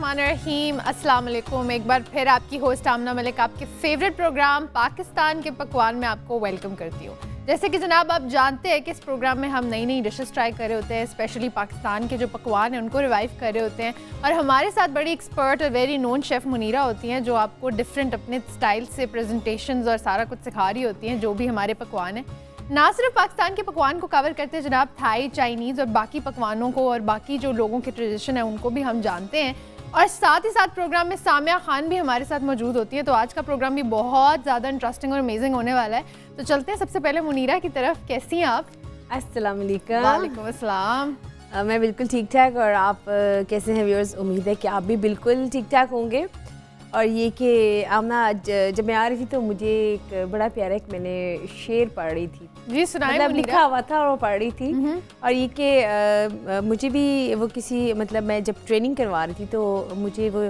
बिस्मिल्लाहिर्रहमानिर्रहीम। अस्सलाम वालेकुम। एक बार फिर आपकी होस्ट आमना मलिक आपके फेवरेट प्रोग्राम पाकिस्तान के पकवान में आपको वेलकम करती हूँ। जैसे कि जनाब आप जानते हैं कि इस प्रोग्राम में हम नई नई डिशेस ट्राई कर रहे होते हैं, स्पेशली पाकिस्तान के जो पकवान हैं उनको रिवाइव कर रहे होते हैं। और हमारे साथ बड़ी एक्सपर्ट और वेरी नोन शेफ़ मुनीरा होती हैं जो आपको डिफरेंट अपने स्टाइल से प्रेजेंटेशंस और सारा कुछ सिखा रही होती हैं जो भी हमारे पकवान हैं। ना सिर्फ पाकिस्तान के पकवान को कवर करते हैं जनाब, थाई, चाइनीज़ और बाकी पकवानों को और बाकी जो लोगों के ट्रेडिशन है उनको भी हम जानते हैं। और साथ ही साथ प्रोग्राम में सामिया खान भी हमारे साथ मौजूद होती है। तो आज का प्रोग्राम भी बहुत ज़्यादा इंटरेस्टिंग और अमेजिंग होने वाला है। तो चलते हैं सबसे पहले मुनीरा की तरफ। कैसी हैं आप? अस्सलाम वालेकुम। वालेकुम अस्सलाम। मैं बिल्कुल ठीक ठाक। और आप कैसे हैं व्यूअर्स? उम्मीद है कि आप भी बिल्कुल ठीक ठाक होंगे। और ये कि आमना जब मैं आ रही थी तो मुझे एक बड़ा प्यारा एक मैंने शेर पढ़ रही थी। जी सुनाइए। मतलब लिखा हुआ था और वो पढ़ रही थी। और ये कि मुझे भी वो किसी मतलब मैं जब ट्रेनिंग करवा रही थी तो मुझे वो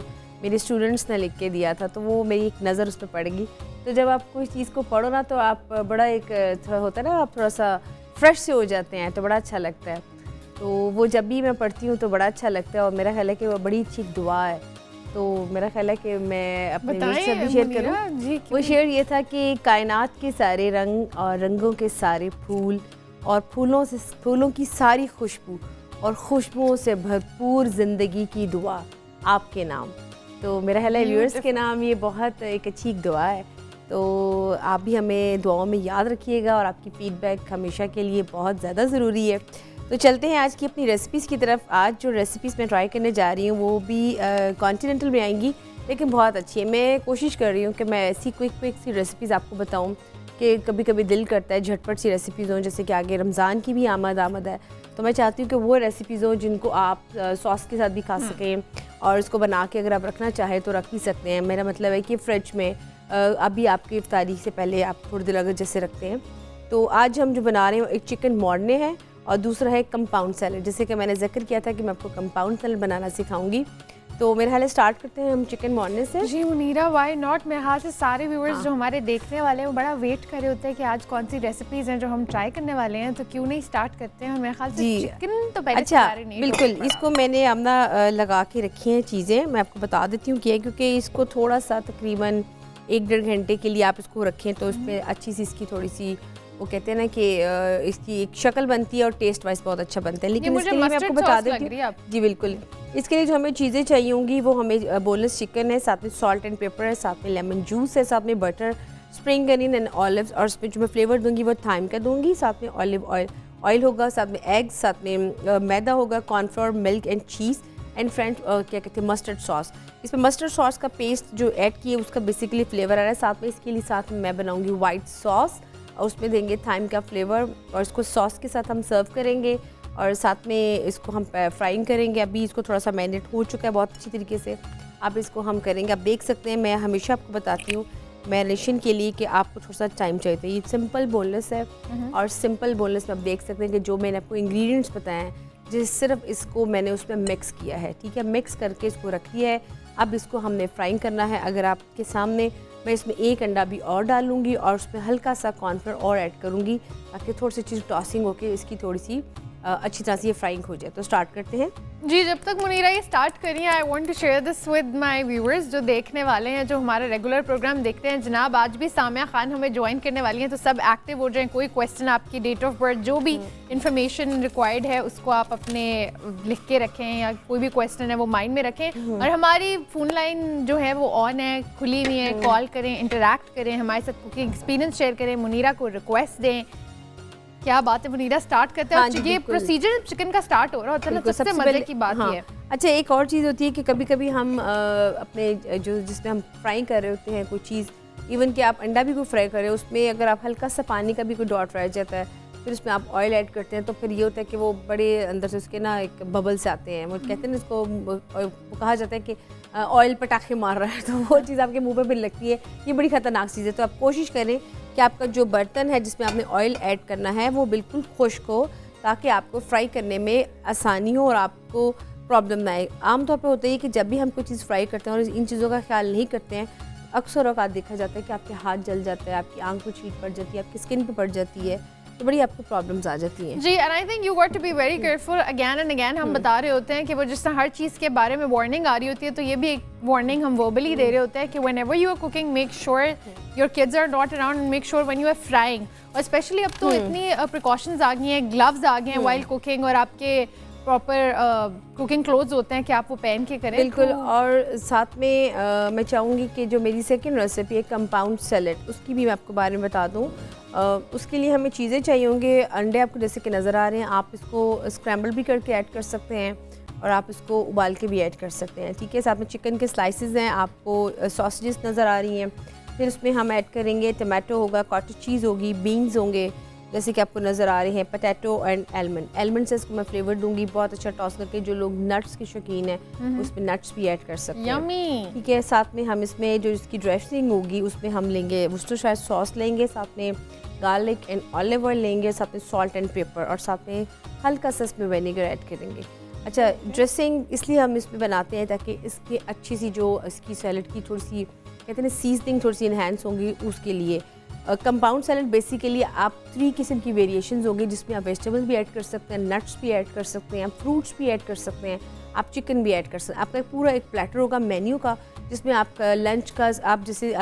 मेरे स्टूडेंट्स ने लिख के दिया था, तो वो मेरी एक नज़र उस पर पड़ गई। तो जब आप कोई चीज़ को पढ़ो ना तो आप बड़ा एक थोड़ा होता है ना, आप थोड़ा सा फ्रेश से हो जाते हैं, तो बड़ा अच्छा लगता है। तो वो जब भी मैं पढ़ती हूँ तो बड़ा अच्छा लगता है। और मेरा ख्याल है कि वो बड़ी अच्छी दुआ है। तो मेरा ख्याल है कि मैं अपने व्यूअर्स से भी शेयर करूँ। वो शेर ये था कि कायनात के सारे रंग और रंगों के सारे फूल और फूलों की सारी खुशबू और खुशबुओं से भरपूर ज़िंदगी की दुआ आपके नाम। तो मेरा ख्याल है व्यूअर्स के नाम ये बहुत एक अच्छी दुआ है। तो आप भी हमें दुआओं में याद रखिएगा और आपकी फ़ीडबैक हमेशा के लिए बहुत ज़्यादा ज़रूरी है। तो चलते हैं आज की अपनी रेसिपीज़ की तरफ। आज जो रेसिपीज़ मैं ट्राई करने जा रही हूँ वो भी कॉन्टिनेंटल में आएंगी, लेकिन बहुत अच्छी है। मैं कोशिश कर रही हूँ कि मैं ऐसी क्विक सी रेसिपीज़ आपको बताऊँ कि कभी कभी दिल करता है झटपट सी रेसिपीज़ हों। जैसे कि आगे रमज़ान की भी आमद है, तो मैं चाहती हूँ कि वो रेसिपीज़ हों जिनको आप सॉस के साथ भी खा सकें और इसको बना के अगर आप रखना चाहें तो रख भी सकते हैं। मेरा मतलब है कि फ्रिज में अभी आपकी इफ्तारी से पहले आप थोड़ी देर अगर जैसे रखते हैं। तो आज हम जो बना रहे हैं एक चिकन मॉर्ने है और दूसरा है कंपाउंड सैलड। जैसे कि मैंने जिक्र किया था कि मैं आपको कंपाउंड सैलड बनाना सिखाऊंगी। तो मेरे हाल स्टार्ट करते हैं हम चिकन मॉर्ने से। जी मुनीरा, वाई नॉट। मेरे हाल से सारे व्यूअर्स जो हमारे देखने वाले हैं वो बड़ा वेट कर रहे होते हैं कि आज कौन सी रेसिपीज़ हैं जो हम ट्राई करने वाले हैं, तो क्यों नहीं स्टार्ट करते हैं। मेरे ख्याल से चिकन तो पहले अच्छा बिल्कुल, इसको मैंने अपना लगा के रखी हैं चीज़ें, मैं आपको बता देती हूँ क्या है। क्योंकि इसको थोड़ा सा तकरीबन 1-1.5 घंटे के लिए आप इसको रखें तो इसमें अच्छी सी इसकी थोड़ी सी वो कहते हैं ना कि इसकी एक शक्ल बनती है और टेस्ट वाइज बहुत अच्छा बनता है। लेकिन इसके लिए मैं आपको बता देती हूँ। जी बिल्कुल, इसके लिए जो हमें चीज़ें चाहिए होंगी वो हमें बोनलेस चिकन है, साथ में सॉल्ट एंड पेपर है, साथ में लेमन जूस है, साथ में butter, spring onion and olives. और इसमें जो मैं फ्लेवर दूंगी वो थाइम का दूंगी, साथ में ऑलिव ऑयल होगा, साथ में एग्स, साथ में मैदा होगा, cornflour, milk and cheese and French क्या कहते हैं मस्टर्ड सॉस। इसमें मस्टर्ड सॉस का पेस्ट जो ऐड किए उसका बेसिकली फ्लेवर आ रहा है। साथ में इसके लिए साथ में मैं बनाऊंगी वाइट सॉस और उसमें देंगे थाइम का फ्लेवर और इसको सॉस के साथ हम सर्व करेंगे। और साथ में इसको हम फ्राइंग करेंगे। अभी इसको थोड़ा सा मैरिनेट हो चुका है बहुत अच्छी तरीके से। अब इसको हम करेंगे। आप देख सकते हैं मैं हमेशा आपको बताती हूँ मैरिनेशन के लिए कि आपको थोड़ा सा टाइम चाहिए। ये सिंपल बोनलेस है और सिंपल बोनलेस में आप देख सकते हैं कि जो मैंने आपको इंग्रेडिएंट्स बताए हैं जिस सिर्फ इसको मैंने उसमें मिक्स किया है, ठीक है, मिक्स करके इसको रख दिया है। अब इसको हमने फ्राइंग करना है। अगर आपके सामने मैं इसमें 1 अंडा भी और डालूंगी और उसमें हल्का सा कॉर्नफ्लोर और ऐड करूंगी ताकि थोड़ी सी चीज़ टॉसिंग होकर इसकी थोड़ी सी अच्छी तरह से ये फ्राइंग हो जाए। तो स्टार्ट करते हैं। जी जब तक मुनीरा ये स्टार्ट करिए, I want to share this with my viewers जो देखने वाले हैं, जो हमारा रेगुलर प्रोग्राम देखते हैं। जनाब आज भी सामिया खान हमें ज्वाइन करने वाली हैं, तो सब एक्टिव हो जाएं। कोई क्वेश्चन, आपकी डेट ऑफ बर्थ, जो भी इंफॉर्मेशन रिक्वायर्ड है उसको आप अपने लिख के रखें या कोई भी क्वेश्चन है वो माइंड में रखें। और हमारी फ़ोन लाइन जो है वो ऑन है, खुली हुई है। कॉल करें, इंटरेक्ट करें, हमारे साथ कुकिंग एक्सपीरियंस शेयर करें, मुनीरा को रिक्वेस्ट दें। क्या बात है मुनीरा, स्टार्ट करते हैं। हाँ, ये प्रोसीजर चिकन का स्टार्ट हो रहा होता है ना, सबसे मजे की बात हाँ। है। अच्छा एक और चीज़ होती है कि कभी कभी हम अपने जो जिसमें हम फ्राई कर रहे होते हैं कोई चीज़, इवन कि आप अंडा भी कोई फ्राई कर रहे हो उसमें अगर आप हल्का सा पानी का भी कोई डॉट रह जाता है फिर उसमें आप ऑयल ऐड करते हैं तो फिर ये होता है कि वो बड़े अंदर से उसके ना एक बबल्स आते हैं। वो कहते हैं ना इसको, वो कहा जाता है कि ऑयल पटाखे मार रहा है, तो वो चीज़ आपके मुंह पे भी लगती है। ये बड़ी ख़तरनाक चीज़ है। तो आप कोशिश करें कि आपका जो बर्तन है जिसमें आपने ऑयल ऐड करना है वो बिल्कुल खुश्क हो ताकि आपको फ्राई करने में आसानी हो और आपको प्रॉब्लम ना आए। आमतौर पर होता है कि जब भी हम कोई चीज़ फ्राई करते हैं और इन चीज़ों का ख्याल नहीं करते हैं, अक्सर औकात देखा जाता है कि आपके हाथ जल जाता है, आपकी आंख को छीट पड़ जाती है, आपकी स्किन पे पड़ जाती है। तो बड़ी आपको प्रॉब्लम्स आ जाती हैं। जी, and I think you got to be very careful again and again. हम बता रहे होते हैं कि वो जिस तरह हर चीज़ के बारे में वार्निंग आ रही होती है, तो ये भी एक वार्निंग हम वर्बली दे रहे होते हैं कि whenever you are cooking make sure your kids are not around and make sure when you are frying. और स्पेशली अब तो इतनी प्रिकॉशंस आ गई हैं, ग्लव्स आ गए हैं वाइल कुकिंग, और आपके प्रॉपर कुकिंग क्लोथ्स होते हैं कि आप वो पहन के करें। बिल्कुल। और साथ में मैं चाहूँगी कि जो मेरी सेकंड रेसिपी है कंपाउंड सैलेड, उसकी भी मैं आपको बारे में बता दूँ। उसके लिए हमें चीज़ें चाहिए होंगे। अंडे आपको जैसे कि नज़र आ रहे हैं, आप इसको स्क्रैम्बल भी करके ऐड कर सकते हैं और आप इसको उबाल के भी ऐड कर सकते हैं, ठीक है। साथ में चिकन के स्लाइसेस हैं, आपको सॉसेजेस नज़र आ रही हैं। फिर उसमें हम ऐड करेंगे टमाटो होगा, कॉटेज चीज़ होगी, बीन्स होंगे जैसे कि आपको नज़र आ रहे हैं, पोटैटो एंड एलमंड से इसको मैं फ्लेवर दूंगी बहुत अच्छा टॉस करके। जो लोग नट्स के शौकीन हैं उसमें नट्स भी ऐड कर सकते हैं, ठीक है। साथ में हम इसमें जो इसकी ड्रेसिंग होगी उसमें हम लेंगे वर्सेस्टरशायर सॉस लेंगे, साथ में गार्लिक एंड ऑलिव ऑयल लेंगे, साथ में सॉल्ट एंड पेपर, और साथ में हल्का सा इसमें विनेगर ऐड करेंगे। अच्छा, ड्रेसिंग इसलिए हम इसमें बनाते हैं ताकि इसकी अच्छी सी जो इसकी सैलड की थोड़ी सी कहते हैं सीजनिंग थोड़ी सी इन्हेंस होंगी उसके लिए। कंपाउंड सैलड बेसिकली आप 3 किस्म की वेरिएशंस होंगी जिसमें आप वेजिटेबल्स भी ऐड कर सकते हैं, नट्स भी ऐड कर सकते हैं, फ्रूट्स भी ऐड कर सकते हैं, आप चिकन भी ऐड कर सकते हैं। आपका पूरा एक प्लेटर होगा मेन्यू का जिसमें आप लंच का, आप जैसे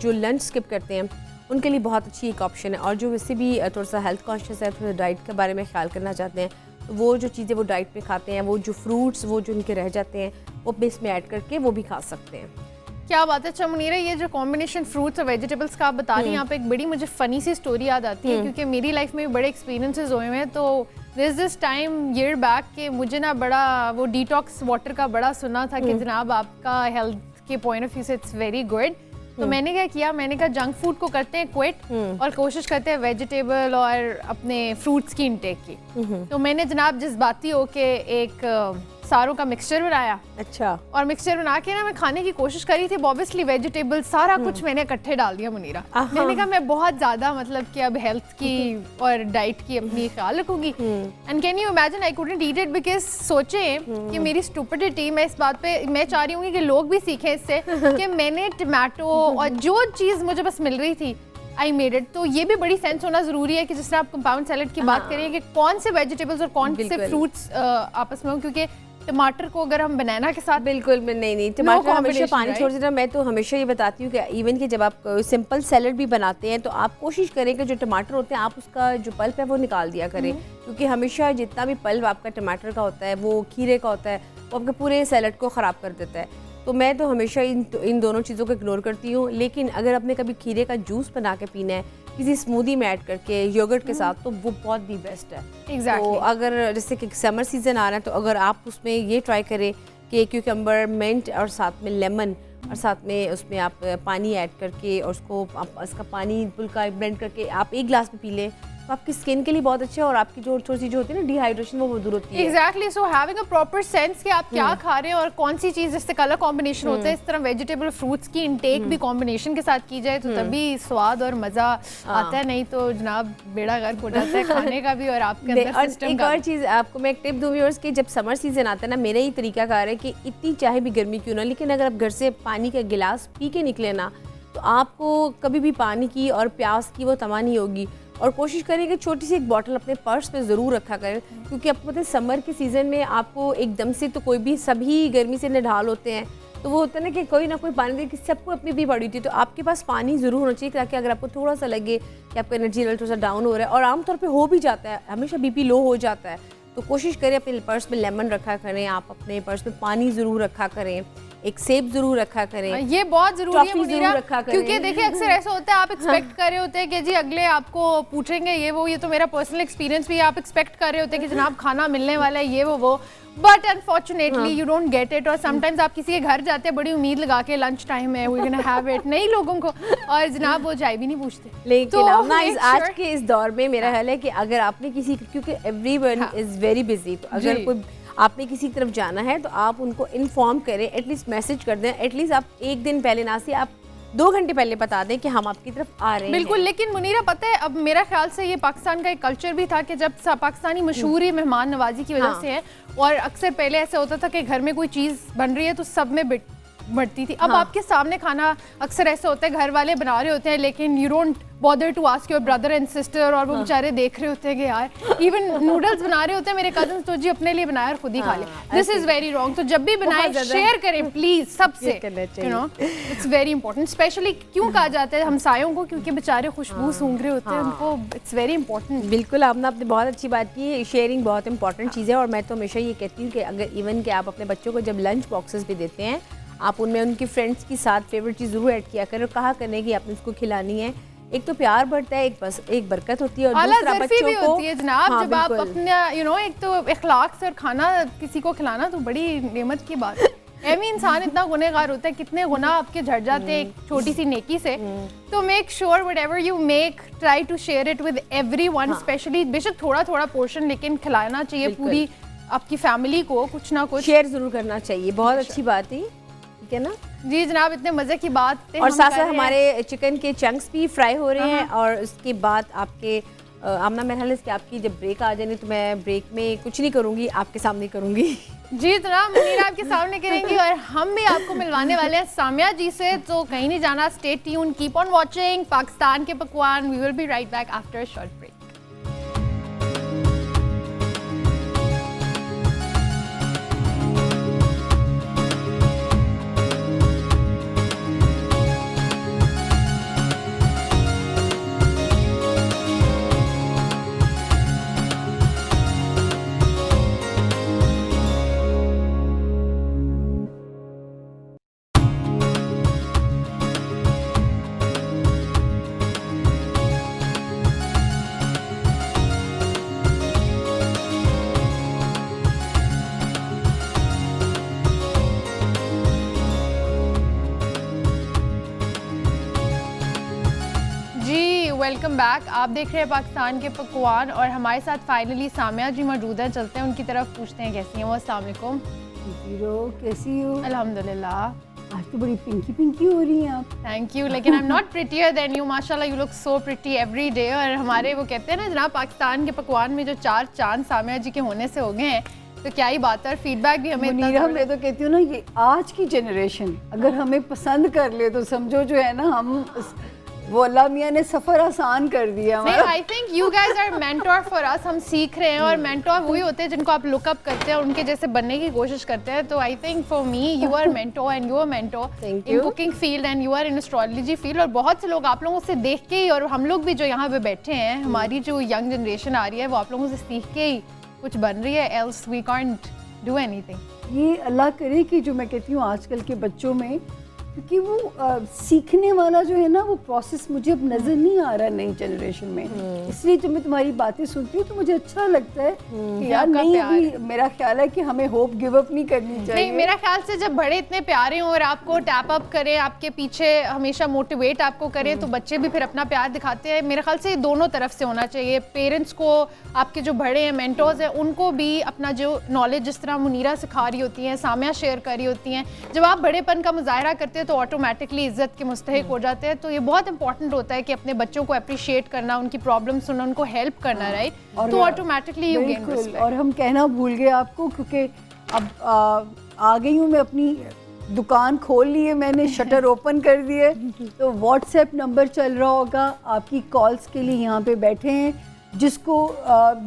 जो लंच स्किप करते हैं उनके लिए बहुत अच्छी एक ऑप्शन है। और जो वैसे भी थोड़ा सा हेल्थ कॉन्शियस है, थोड़ा डाइट के बारे में ख्याल करना चाहते हैं, तो वो जो चीज़ें वो डाइट में खाते हैं, वो जो फ्रूट्स वो जो उनके रह जाते हैं वो अपने इसमें ऐड करके वो भी खा सकते हैं। क्या बात है। अच्छा मुनीरा, ये जो कॉम्बिनेशन फ्रूट्स और वेजिटेबल्स का आप बता रही हैं, यहाँ पे एक बड़ी मुझे फ़नी सी स्टोरी याद आती है, क्योंकि मेरी लाइफ में भी बड़े एक्सपीरियंसेस हुए हैं। तो दिस टाइम ईयर बैक के मुझे ना बड़ा वो डिटॉक्स वाटर का बड़ा सुना था कि जनाब आपका हेल्थ के पॉइंट ऑफ व्यू से इट्स वेरी गुड। तो मैंने क्या किया, मैंने कहा जंक फूड को करते हैं क्विट और कोशिश करते हैं वेजिटेबल और अपने फ्रूट्स की इंटेक की। तो मैंने जनाब जज्बाती होके एक सारों का मिक्सचर बनाया। अच्छा। और मिक्सचर बना के ना मैं खाने की कोशिश करी थी, ऑब्वियसली वेजिटेबल सारा कुछ मैंने इकट्ठे डाल दिया मुनीरा। मैंने कहा मैं बहुत ज्यादा मतलब कि अब हेल्थ की और डाइट की अपनी ख्याल रखूंगी। And can you imagine I couldn't eat it because सोचे कि मेरी स्टुपिडिटी, मैं इस बात पे मैं चाह रही हूँ कि लोग भी सीखें इससे कि मैंने टमाटो और जो चीज़ मुझे बस मिल रही थी आई मेड इट। तो ये भी बड़ी सेंस होना जरूरी है कि जिस तरह आप कंपाउंड सैलेड की बात करें कि कौन से वेजिटेबल्स और कौन से फ्रूट्स आपस में हो, क्योंकि टमाटर को अगर हम बनाना के साथ बिल्कुल नहीं टमाटर हमेशा पानी छोड़ देना। मैं तो हमेशा ये बताती हूँ कि इवन कि जब आप सिंपल सैलेड भी बनाते हैं तो आप कोशिश करें कि जो टमाटर होते हैं आप उसका जो पल्प है वो निकाल दिया करें, क्योंकि हमेशा जितना भी पल्प आपका टमाटर का होता है वो खीरे का होता है वो आपके पूरे सैलेड को ख़राब कर देता है। तो मैं तो हमेशा इन दोनों चीज़ों को इग्नोर करती हूँ। लेकिन अगर आपने कभी खीरे का जूस बना के पीना है किसी स्मूदी में ऐड करके योगर्ट के साथ, तो वो बहुत भी बेस्ट है। Exactly. तो अगर जैसे कि समर सीज़न आ रहा है तो अगर आप उसमें ये ट्राई करें कि क्यूकम्बर, मिंट और साथ में लेमन और साथ में उसमें आप पानी ऐड करके और उसको आप इसका पानी पुल्का ब्लेंड करके आप 1 गिलास में पी लें तो आपकी स्किन के लिए बहुत अच्छा है और आपकी जो थोड़ी सी जो होती है ना डिहाइड्रेशन वो दूर होती है। Exactly. So having a proper sense कि आप क्या खा रहे हैं और कौन सी चीज़, जिससे कलर कॉम्बिनेशन होता है, इस तरह वेजिटेबल फ्रूट्स की इंटेक भी कॉम्बिनेशन के साथ की जाए तो तभी स्वाद और मज़ा आता है, नहीं तो जनाब बेड़ा गर्क हो जाता है खाने का भी और आपके अंदर सिस्टम एक और चीज़ आपको मैं एक टिप दूँ व्यूअर्स कि जब समर सीजन आता है ना, मेरा ही तरीकाकार है कि इतनी चाहे भी गर्मी क्यों ना, लेकिन अगर आप घर से पानी का गिलास पी के निकले ना तो आपको कभी भी पानी की और प्यास की वो तमा नहीं होगी। और कोशिश करें कि छोटी सी एक बॉटल अपने पर्स में ज़रूर रखा करें, क्योंकि आपको पता है समर के सीज़न में आपको एकदम से तो कोई भी सभी गर्मी से निढाल होते हैं, तो वो होता है ना कि कोई ना कोई पानी दे कि सबको अपनी अपनी बॉडी होती है, तो आपके पास पानी ज़रूर होना चाहिए ताकि अगर आपको थोड़ा सा लगे कि आपका एनर्जी लेवल थोड़ा सा डाउन हो रहा है, और आमतौर पर हो भी जाता है, हमेशा BP लो हो जाता है, तो कोशिश करें अपने पर्स में लेमन रखा करें, आप अपने पर्स में पानी ज़रूर रखा करें, एक सेब जरूर रखा करें। ये बहुत जरूरी है मुनीरा, क्योंकि देखिए अक्सर ऐसा होता है आप एक्सपेक्ट कर रहे होते हैं कि जी अगले आपको पूछेंगे ये वो, ये तो मेरा पर्सनल एक्सपीरियंस भी है, आप एक्सपेक्ट कर रहे होते हैं कि जनाब खाना मिलने वाला है ये वो, but unfortunately you don't get it. और समटाइम्स आप किसी के घर जाते हैं बड़ी उम्मीद लगा के लंच टाइम है वी कैन हैव इट, नहीं लोगों को, और जनाब वो चाय भी नहीं पूछते। लेकिन तो आज के इस दौर में मेरा ख्याल है कि अगर आपने किसी, क्योंकि एवरीवन इज वेरी बिजी, तो अगर कोई आपने किसी की तरफ जाना है तो आप उनको इन्फॉर्म करें, एटलीस्ट मैसेज कर दें, एटलीस्ट आप 1 दिन पहले ना से आप 2 घंटे पहले बता दें कि हम आपकी तरफ आ रहे हैं। बिल्कुल। लेकिन मुनीरा पता है अब मेरा ख्याल से ये पाकिस्तान का एक कल्चर भी था कि जब पाकिस्तानी मशहूर ही मेहमान नवाजी की वजह से है, और अक्सर पहले ऐसा होता था कि घर में कोई चीज़ बन रही है तो सब में बढ़ती थी। अब आपके सामने खाना अक्सर ऐसा होता है, घर वाले बना रहे होते हैं लेकिन you don't bother to ask your brother and sister, और वो बेचारे देख रहे होते हैं कि यार इवन नूडल्स बना रहे होते हैं मेरे कजन, तो जी अपने लिए बनाया और खुद ही खा ले। This is very wrong. तो जब भी बनाए शेयर करें प्लीज सबसे, you know it's very important. Specially क्यों कहा जाता है हमसायों को, क्योंकि बेचारे खुशबू सूंघ रहे होते हैं उनको, इट्स वेरी इंपॉर्टेंट। बिल्कुल, आपने बहुत अच्छी बात की, शेयरिंग बहुत इंपॉर्टेंट चीज़ है। और मैं तो हमेशा ये कहती हूँ कि अगर इवन कि आप अपने बच्चों को जब लंच बॉक्सेस भी देते हैं, आप उनमें उनकी फ्रेंड्स के साथ फेवरेट चीज़ ज़रूर ऐड किया करें और कहा करने की आपने उसको खिलानी है। एक तो प्यार बढ़ता है, एक बरकत होती है, और दूसरा बच्चों को होती है जनाब। हाँ, जब आप अपना यू नो एक तो इखलाक से और खाना किसी को खिलाना तो बड़ी नेमत की बात है। एमी इंसान इतना गुनहगार होता है, कितने गुनाह आपके झड़ जाते हैं एक छोटी सी नेकी से। तो make sure whatever you make try to share it with everyone, specially बेशक थोड़ा थोड़ा पोर्शन लेकिन खिलाना चाहिए पूरी आपकी फैमिली को, कुछ ना कुछ शेयर जरूर करना चाहिए। बहुत अच्छी बात है, ठीक है ना जी जनाब। इतने मजे की बात और साथ साथ हमारे चिकन के चंक्स भी फ्राई हो रहे हैं। और उसके बाद आपके आमना, मेरा ख्याल है कि आपकी जब ब्रेक आ जाए तो मैं ब्रेक में कुछ नहीं करूंगी, आपके सामने करूंगी। जी जनाब, मुनीरा आपके सामने करेंगी और हम भी आपको मिलवाने वाले हैं सामिया जी से। तो कहीं नहीं जाना, stay tune, keep on watching Pakistan के पकवान। We will be right back after a short break. Welcome back. आप देख रहे हैं पाकिस्तान के पकवान और हमारे साथ फाइनली सामिया जी मौजूद हैं। चलते हैं उनकी तरफ, पूछते हैं कैसी हैं वो। अस्सलाम वालेकुम। कैसी हो? अल्हम्दुलिल्लाह। आज तो बड़ी पिंकी पिंकी हो रही हैं आप। थैंक यू, लेकिन I am not prettier than you. माशाल्लाह you look so pretty every day. और हमारे वो कहते हैं ना जनाब, पाकिस्तान के पकवान में जो 4 चांद सामिया जी के होने से हो गए हैं, तो क्या ही बात है। फीडबैक भी हमें मुनीरा, मैं तो कहती हूँ ना, ये आज की जनरेशन अगर हमें पसंद कर ले तो समझो जो है ना, हम वो अल्लाह मियाँ ने सफ़र आसान कर दिया। I think you guys are mentor for us. हम सीख रहे हैं और मेंटोर वही होते हैं जिनको आप लुकअप करते हैं और उनके जैसे बनने की कोशिश करते हैं। तो I think for me you are mentor and you are mentor in cooking field and you are in astrology field. और बहुत से लोग आप लोगों से देख के ही, और हम लोग भी जो यहाँ पे बैठे हैं, हमारी जो यंग जनरेशन आ रही है वो आप लोगों से सीख के ही कुछ बन रही है। Else we can't do anything. ये अल्लाह करे कि जो मैं कहती हूँ आजकल के बच्चों में, क्योंकि वो सीखने वाला जो है ना वो प्रोसेस मुझे अब नज़र नहीं आ रहा नई जनरेशन में। इसलिए जब मैं तुम्हारी बातें सुनती हूँ तो मुझे अच्छा लगता है कि यार नहीं, अभी मेरा ख्याल है कि हमें होप गिव अप नहीं करनी चाहिए। नहीं, मेरा ख्याल से जब बड़े इतने प्यारे हों और आपको टैप अप करें, आपके पीछे हमेशा मोटिवेट आपको करें, तो बच्चे भी फिर अपना प्यार दिखाते हैं। मेरे ख्याल से ये दोनों तरफ से होना चाहिए। पेरेंट्स को, आपके जो बड़े हैं मेंटोर्स हैं, उनको भी अपना जो नॉलेज, जिस तरह मुनीरा सिखा रही होती हैं, सामिया शेयर कर रही होती हैं, जब आप बड़ेपन का मुजाहरा करते हैं तो ऑटोमेटिकली इज्जत के मुस्तहिक हो जाते हैं। तो ये बहुत इंपॉर्टेंट होता है कि अपने बच्चों को अप्रिशिएट करना, उनकी प्रॉब्लम सुनना, उनको हेल्प करना, राइट? तो ऑटोमेटिकली यू गेन रिस्पेक्ट। और हम कहना भूल गए आपको, क्योंकि अब आ गई हूँ मैं, अपनी दुकान खोल ली है मैंने, शटर ओपन कर दिए। तो व्हाट्सएप नंबर चल रहा होगा, आपकी कॉल्स के लिए यहाँ पे बैठे हैं। जिसको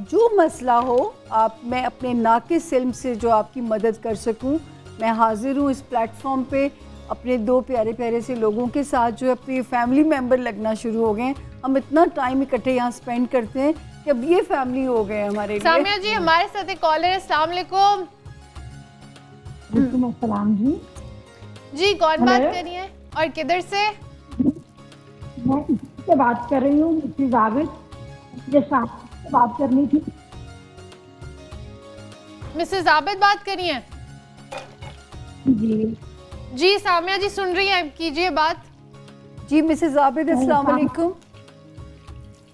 जो मसला हो, मैं अपने नाकिस इल्म से जो आपकी मदद कर सकूं, मैं हाजिर हूँ इस प्लेटफॉर्म पे। अपने 2 प्यारे प्यारे से लोगों के साथ जो है अपने फैमिली मेंबर लगना शुरू हो गए। हम इतना टाइम इकट्ठे यहाँ स्पेंड करते हैं कि अब ये फैमिली हो गए हमारे लिए। सामिया जी, हमारे साथ एक कॉलर है। अस्सलाम वालेकुम। अस्सलाम जी, कौन बात कर रही है और किधर से? मैं इससे बात कर रही हूँ, मिसेस आबिद। मुझे साथ से बात करनी थी। मिसेस आबिद बात करी हैं? जी जी, सामिया जी सुन रही हैं, कीजिए बात। जी मिसेस आबिद, अस्सलाम वालेकुम।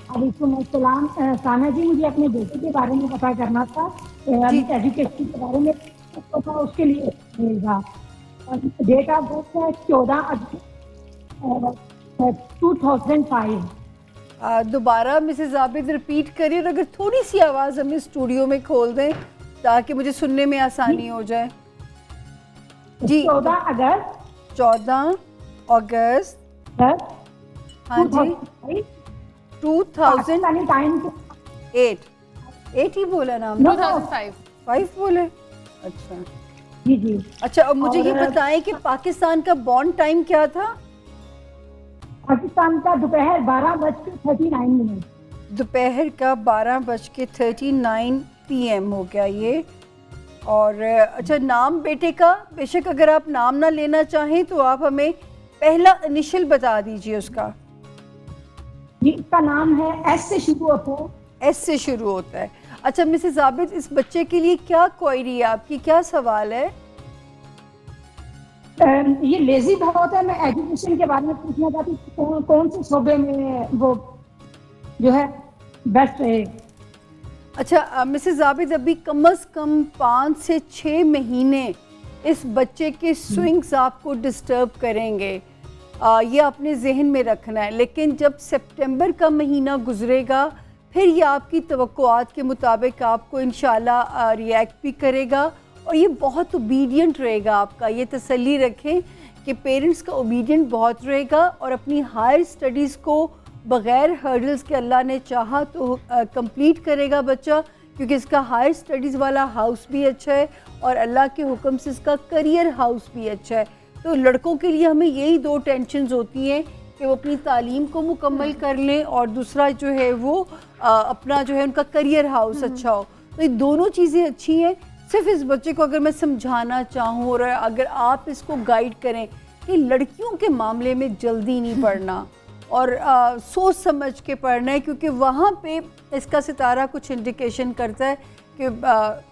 वालेकुम अस्सलाम। सामिया जी, मुझे अपने बेटे के बारे में पता करना था, एजुकेशन के बारे में, तो उसके लिए मिलेगा। डेट ऑफ बर्थ है 14 अगस्त 2005। दोबारा मिसेस आबिद रिपीट करिए, और अगर थोड़ी सी आवाज़ हमें स्टूडियो में खोल दें ताकि मुझे सुनने में आसानी हो जाए। जी, 14 अगस्त 14 अगस्त, सर हाँ जी, 2008। पाकिस्तानी टाइम के 8 ही बोला ना 2005। 5 बोले, अच्छा। जी जी। अच्छा, अब मुझे ये और- बताएं कि पाकिस्तान का बॉन्ड टाइम क्या था? पाकिस्तान का दोपहर 12:39। दोपहर का 12:39 PM हो गया ये। और अच्छा, नाम बेटे का, बेशक अगर आप नाम ना लेना चाहें तो आप हमें पहला इनिशियल बता दीजिए उसका। जी, इसका नाम है एस से शुरू होता है। एस से शुरू होता है। अच्छा मिसेस आबिद, इस बच्चे के लिए क्या क्वेरी है आपकी, क्या सवाल है? ये लेजी बहुत है, मैं एजुकेशन के बारे में पूछना चाहती हूँ, कौन से शोबे में वो जो है बेस्ट है। अच्छा मिसेस आबिद, अभी कम से कम 5 से 6 महीने इस बच्चे के स्विंग्स आपको डिस्टर्ब करेंगे, ये अपने जहन में रखना है। लेकिन जब सितंबर का महीना गुजरेगा फिर ये आपकी तवक्कुआत के मुताबिक आपको इंशाल्लाह रिएक्ट भी करेगा और ये बहुत ओबीडियंट रहेगा आपका। ये तसल्ली रखें कि पेरेंट्स का ओबीडियंट बहुत रहेगा और अपनी हायर स्टडीज़ को बग़ैर हर्डल्स के अल्लाह ने चाहा तो कंप्लीट करेगा बच्चा, क्योंकि इसका हायर स्टडीज़ वाला हाउस भी अच्छा है और अल्लाह के हुक्म से इसका करियर हाउस भी अच्छा है। तो लड़कों के लिए हमें यही 2 टेंशन्स होती हैं कि वो अपनी तालीम को मुकम्मल कर लें और दूसरा जो है वो अपना जो है उनका करियर हाउस अच्छा हो। तो ये दोनों चीज़ें अच्छी हैं। सिर्फ इस बच्चे को अगर मैं समझाना चाहूँ और अगर आप इसको गाइड करें कि लड़कियों के मामले में जल्दी नहीं पढ़ना और सोच समझ के पढ़ना है, क्योंकि वहाँ पे इसका सितारा कुछ इंडिकेशन करता है कि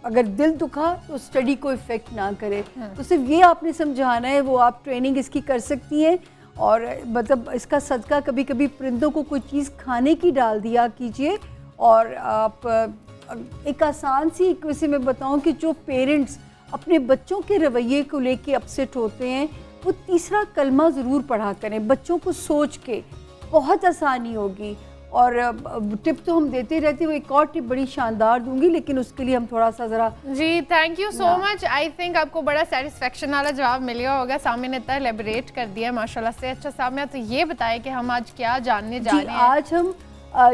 अगर दिल दुखा तो स्टडी को इफ़ेक्ट ना करे। तो सिर्फ ये आपने समझाना है, वो आप ट्रेनिंग इसकी कर सकती हैं। और मतलब इसका सदका कभी कभी परिंदों को कोई चीज़ खाने की डाल दिया कीजिए। और आप एक आसान सी एक वैसे मैं बताऊं कि जो पेरेंट्स अपने बच्चों के रवैये को लेके अपसेट होते हैं वो तीसरा कलमा ज़रूर पढ़ा करें बच्चों को सोच के, बहुत आसानी होगी। और टिप तो हम देते रहते हैं, वो एक और टिप बड़ी शानदार दूंगी लेकिन उसके लिए हम थोड़ा सा ज़रा। जी thank you so much. I think आपको बड़ा सेटिस्फेक्शन वाला जवाब मिल गया होगा। सामिया ने इतना एलेबरेट कर दिया माशाल्लाह से। अच्छा सामिया, तो ये बताएं कि हम आज क्या जानने जा रहे हैं? आज हम